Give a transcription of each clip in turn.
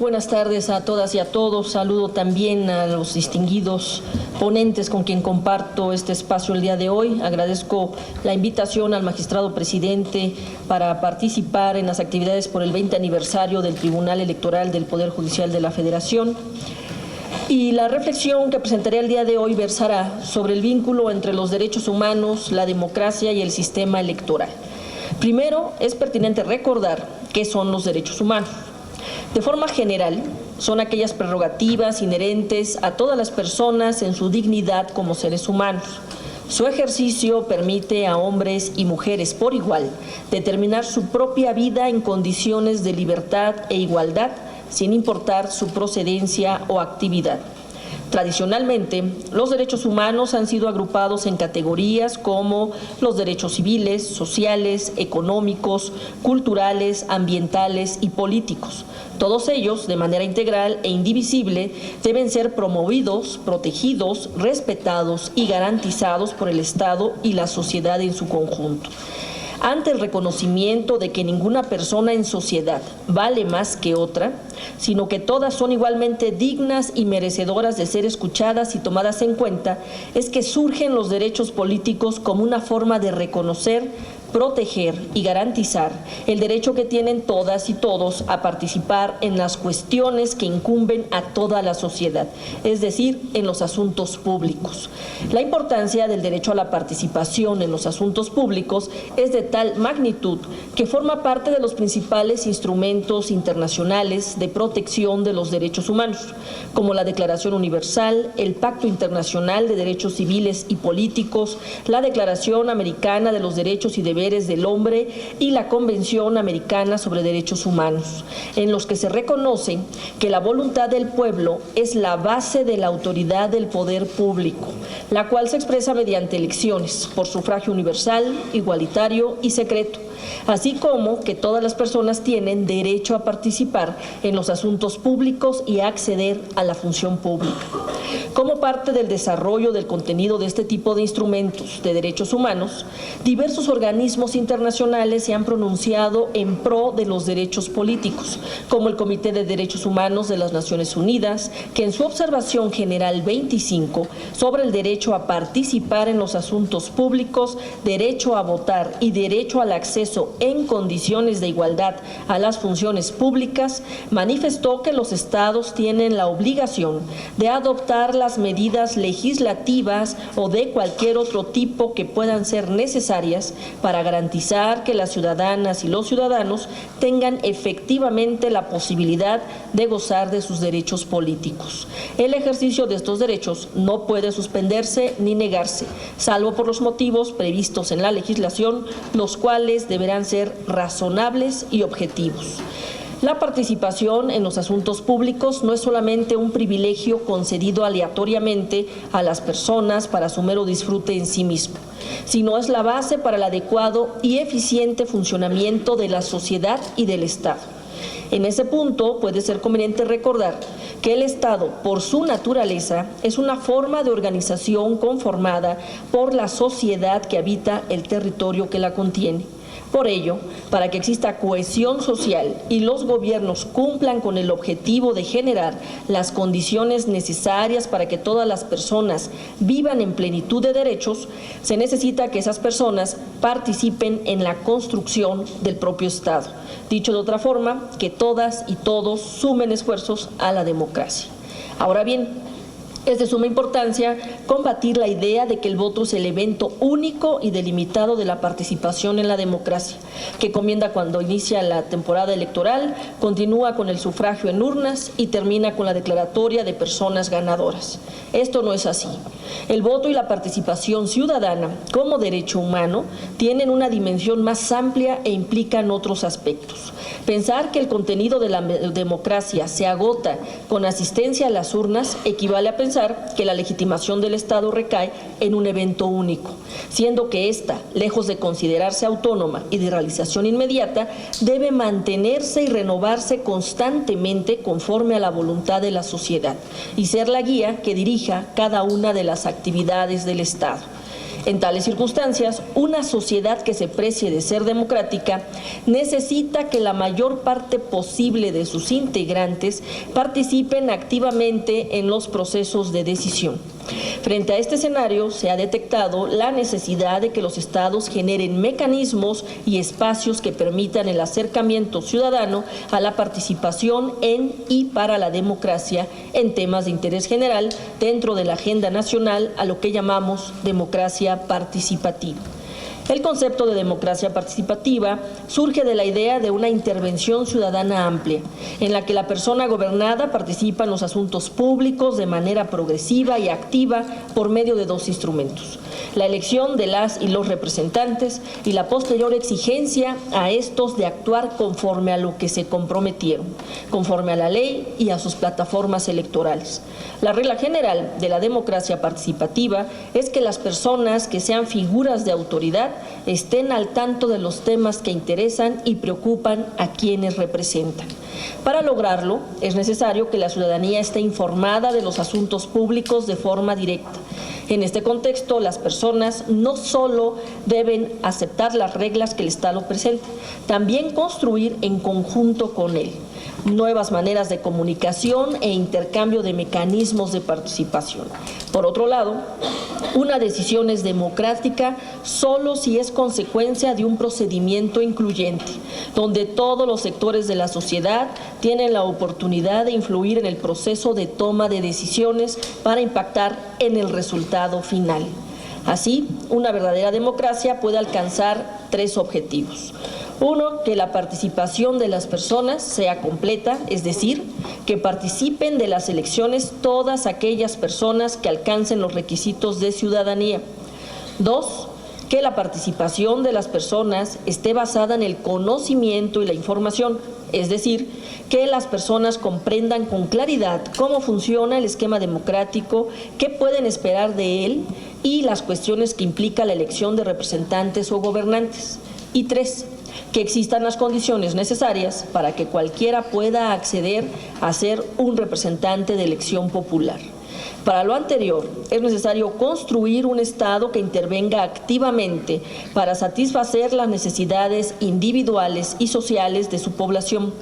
Buenas tardes a todas y a todos. Saludo también a los distinguidos ponentes con quien comparto este espacio el día de hoy. Agradezco la invitación al magistrado presidente para participar en las actividades por el 20 aniversario del Tribunal Electoral del Poder Judicial de la Federación. Y la reflexión que presentaré el día de hoy versará sobre el vínculo entre los derechos humanos, la democracia y el sistema electoral. Primero, es pertinente recordar qué son los derechos humanos. De forma general, son aquellas prerrogativas inherentes a todas las personas en su dignidad como seres humanos. Su ejercicio permite a hombres y mujeres por igual determinar su propia vida en condiciones de libertad e igualdad, sin importar su procedencia o actividad. Tradicionalmente, los derechos humanos han sido agrupados en categorías como los derechos civiles, sociales, económicos, culturales, ambientales y políticos. Todos ellos, de manera integral e indivisible, deben ser promovidos, protegidos, respetados y garantizados por el Estado y la sociedad en su conjunto. Ante el reconocimiento de que ninguna persona en sociedad vale más que otra, sino que todas son igualmente dignas y merecedoras de ser escuchadas y tomadas en cuenta, es que surgen los derechos políticos como una forma de reconocer, proteger y garantizar el derecho que tienen todas y todos a participar en las cuestiones que incumben a toda la sociedad, es decir, en los asuntos públicos. La importancia del derecho a la participación en los asuntos públicos es de tal magnitud que forma parte de los principales instrumentos internacionales de protección de los derechos humanos, como la Declaración Universal, el Pacto Internacional de Derechos Civiles y Políticos, la Declaración Americana de los Derechos y Deberes del Hombre y la Convención Americana sobre Derechos Humanos, en los que se reconoce que la voluntad del pueblo es la base de la autoridad del poder público, la cual se expresa mediante elecciones por sufragio universal, igualitario y secreto, así como que todas las personas tienen derecho a participar en los asuntos públicos y a acceder a la función pública. Como parte del desarrollo del contenido de este tipo de instrumentos de derechos humanos, diversos organismos internacionales se han pronunciado en pro de los derechos políticos, como el Comité de Derechos Humanos de las Naciones Unidas, que en su observación general 25 sobre el derecho a participar en los asuntos públicos, derecho a votar y derecho al acceso en condiciones de igualdad a las funciones públicas, manifestó que los estados tienen la obligación de adoptar las medidas legislativas o de cualquier otro tipo que puedan ser necesarias para garantizar que las ciudadanas y los ciudadanos tengan efectivamente la posibilidad de gozar de sus derechos políticos. El ejercicio de estos derechos no puede suspenderse ni negarse, salvo por los motivos previstos en la legislación, los cuales deberán ser razonables y objetivos. La participación en los asuntos públicos no es solamente un privilegio concedido aleatoriamente a las personas para su mero disfrute en sí mismo, sino es la base para el adecuado y eficiente funcionamiento de la sociedad y del Estado. En ese punto puede ser conveniente recordar que el Estado, por su naturaleza, es una forma de organización conformada por la sociedad que habita el territorio que la contiene. Por ello, para que exista cohesión social y los gobiernos cumplan con el objetivo de generar las condiciones necesarias para que todas las personas vivan en plenitud de derechos, se necesita que esas personas participen en la construcción del propio Estado. Dicho de otra forma, que todas y todos sumen esfuerzos a la democracia. Ahora bien, es de suma importancia combatir la idea de que el voto es el evento único y delimitado de la participación en la democracia, que comienza cuando inicia la temporada electoral, continúa con el sufragio en urnas y termina con la declaratoria de personas ganadoras. Esto no es así. El voto y la participación ciudadana como derecho humano tienen una dimensión más amplia e implican otros aspectos. Pensar que el contenido de la democracia se agota con asistencia a las urnas equivale a pensar que la legitimación del Estado recae en un evento único, siendo que ésta, lejos de considerarse autónoma y de realización inmediata, debe mantenerse y renovarse constantemente conforme a la voluntad de la sociedad y ser la guía que dirija cada una de las actividades del Estado. En tales circunstancias, una sociedad que se precie de ser democrática necesita que la mayor parte posible de sus integrantes participen activamente en los procesos de decisión. Frente a este escenario, se ha detectado la necesidad de que los estados generen mecanismos y espacios que permitan el acercamiento ciudadano a la participación en y para la democracia en temas de interés general dentro de la agenda nacional, a lo que llamamos democracia participativa. El concepto de democracia participativa surge de la idea de una intervención ciudadana amplia, en la que la persona gobernada participa en los asuntos públicos de manera progresiva y activa por medio de dos instrumentos: la elección de las y los representantes y la posterior exigencia a estos de actuar conforme a lo que se comprometieron, conforme a la ley y a sus plataformas electorales. La regla general de la democracia participativa es que las personas que sean figuras de autoridad estén al tanto de los temas que interesan y preocupan a quienes representan. Para lograrlo, es necesario que la ciudadanía esté informada de los asuntos públicos de forma directa. En este contexto, las personas no solo deben aceptar las reglas que el Estado presenta, también construir en conjunto con él nuevas maneras de comunicación e intercambio de mecanismos de participación. Por otro lado, una decisión es democrática solo si es consecuencia de un procedimiento incluyente, donde todos los sectores de la sociedad tienen la oportunidad de influir en el proceso de toma de decisiones para impactar en el resultado final. Así, una verdadera democracia puede alcanzar tres objetivos. Uno, que la participación de las personas sea completa, es decir, que participen de las elecciones todas aquellas personas que alcancen los requisitos de ciudadanía. Dos, que la participación de las personas esté basada en el conocimiento y la información, es decir, que las personas comprendan con claridad cómo funciona el esquema democrático, qué pueden esperar de él y las cuestiones que implica la elección de representantes o gobernantes. Y tres, que existan las condiciones necesarias para que cualquiera pueda acceder a ser un representante de elección popular. Para lo anterior, es necesario construir un Estado que intervenga activamente para satisfacer las necesidades individuales y sociales de su población,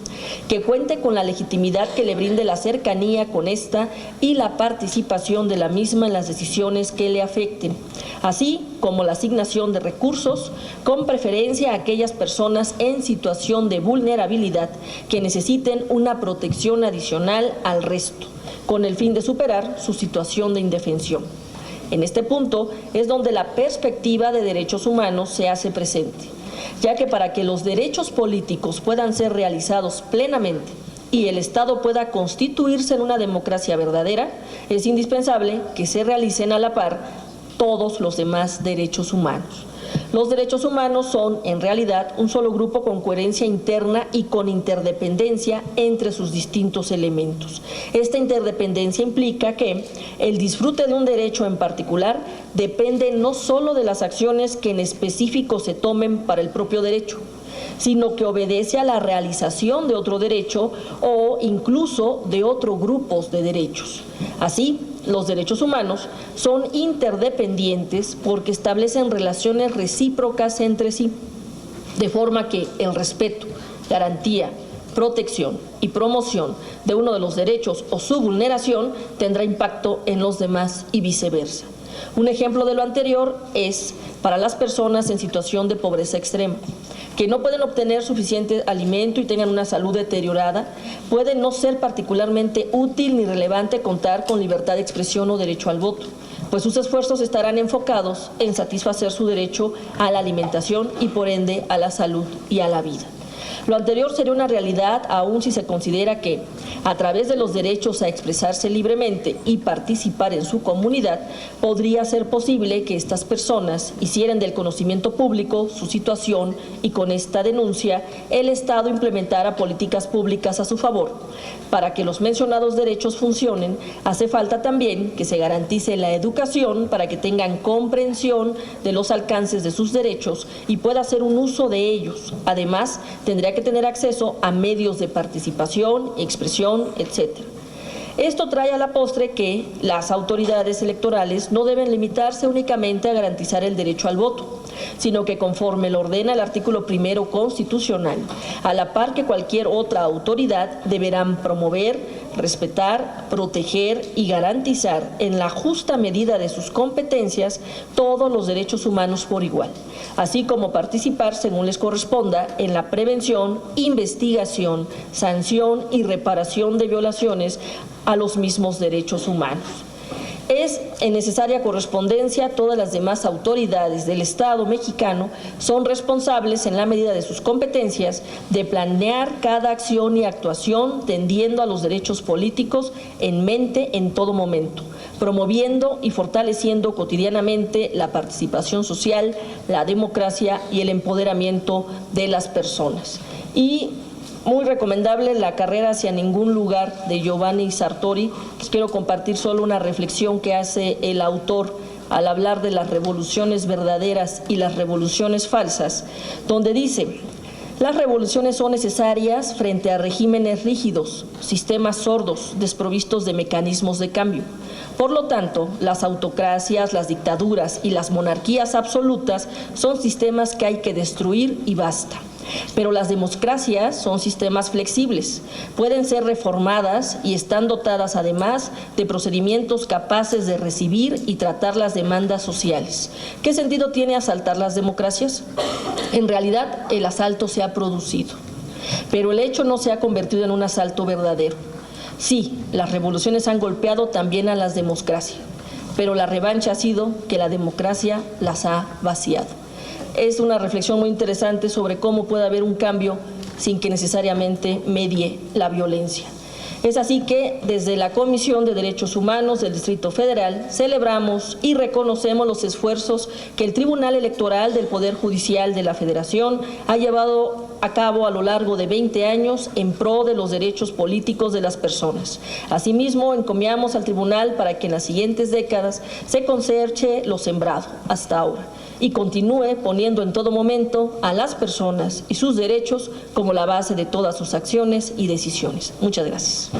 que cuente con la legitimidad que le brinde la cercanía con esta y la participación de la misma en las decisiones que le afecten, así como la asignación de recursos, con preferencia a aquellas personas en situación de vulnerabilidad que necesiten una protección adicional al resto, con el fin de superar su situación de indefensión. En este punto es donde la perspectiva de derechos humanos se hace presente, ya que para que los derechos políticos puedan ser realizados plenamente y el Estado pueda constituirse en una democracia verdadera, es indispensable que se realicen a la par todos los demás derechos humanos. Los derechos humanos son, en realidad, un solo grupo con coherencia interna y con interdependencia entre sus distintos elementos. Esta interdependencia implica que el disfrute de un derecho en particular depende no solo de las acciones que en específico se tomen para el propio derecho, sino que obedece a la realización de otro derecho o incluso de otros grupos de derechos. Así, los derechos humanos son interdependientes porque establecen relaciones recíprocas entre sí, de forma que el respeto, garantía, protección y promoción de uno de los derechos o su vulneración tendrá impacto en los demás y viceversa. Un ejemplo de lo anterior es para las personas en situación de pobreza extrema, que no pueden obtener suficiente alimento y tengan una salud deteriorada. Puede no ser particularmente útil ni relevante contar con libertad de expresión o derecho al voto, pues sus esfuerzos estarán enfocados en satisfacer su derecho a la alimentación y por ende a la salud y a la vida. Lo anterior sería una realidad aún si se considera que, a través de los derechos a expresarse libremente y participar en su comunidad, podría ser posible que estas personas hicieran del conocimiento público su situación y con esta denuncia el Estado implementara políticas públicas a su favor. Para que los mencionados derechos funcionen, hace falta también que se garantice la educación para que tengan comprensión de los alcances de sus derechos y pueda hacer un uso de ellos. Además, tendría que tener acceso a medios de participación, expresión, etc. Esto trae a la postre que las autoridades electorales no deben limitarse únicamente a garantizar el derecho al voto, sino que conforme lo ordena el artículo 1 constitucional, a la par que cualquier otra autoridad, deberán promover, respetar, proteger y garantizar en la justa medida de sus competencias todos los derechos humanos por igual, así como participar según les corresponda en la prevención, investigación, sanción y reparación de violaciones a los mismos derechos humanos. Es en necesaria correspondencia, todas las demás autoridades del Estado mexicano son responsables, en la medida de sus competencias, de planear cada acción y actuación tendiendo a los derechos políticos en mente en todo momento, promoviendo y fortaleciendo cotidianamente la participación social, la democracia y el empoderamiento de las personas. Y muy recomendable La carrera hacia ningún lugar, de Giovanni Sartori. Les quiero compartir solo una reflexión que hace el autor al hablar de las revoluciones verdaderas y las revoluciones falsas, donde dice: las revoluciones son necesarias frente a regímenes rígidos, sistemas sordos, desprovistos de mecanismos de cambio. Por lo tanto, las autocracias, las dictaduras y las monarquías absolutas son sistemas que hay que destruir y basta. Pero las democracias son sistemas flexibles, pueden ser reformadas y están dotadas además de procedimientos capaces de recibir y tratar las demandas sociales. ¿Qué sentido tiene asaltar las democracias? En realidad, el asalto se ha producido, pero el hecho no se ha convertido en un asalto verdadero. Sí, las revoluciones han golpeado también a las democracias, pero la revancha ha sido que la democracia las ha vaciado. Es una reflexión muy interesante sobre cómo puede haber un cambio sin que necesariamente medie la violencia. Es así que desde la Comisión de Derechos Humanos del Distrito Federal celebramos y reconocemos los esfuerzos que el Tribunal Electoral del Poder Judicial de la Federación ha llevado a cabo a lo largo de 20 años en pro de los derechos políticos de las personas. Asimismo, encomiamos al Tribunal para que en las siguientes décadas se conserve lo sembrado hasta ahora y continúe poniendo en todo momento a las personas y sus derechos como la base de todas sus acciones y decisiones. Muchas gracias.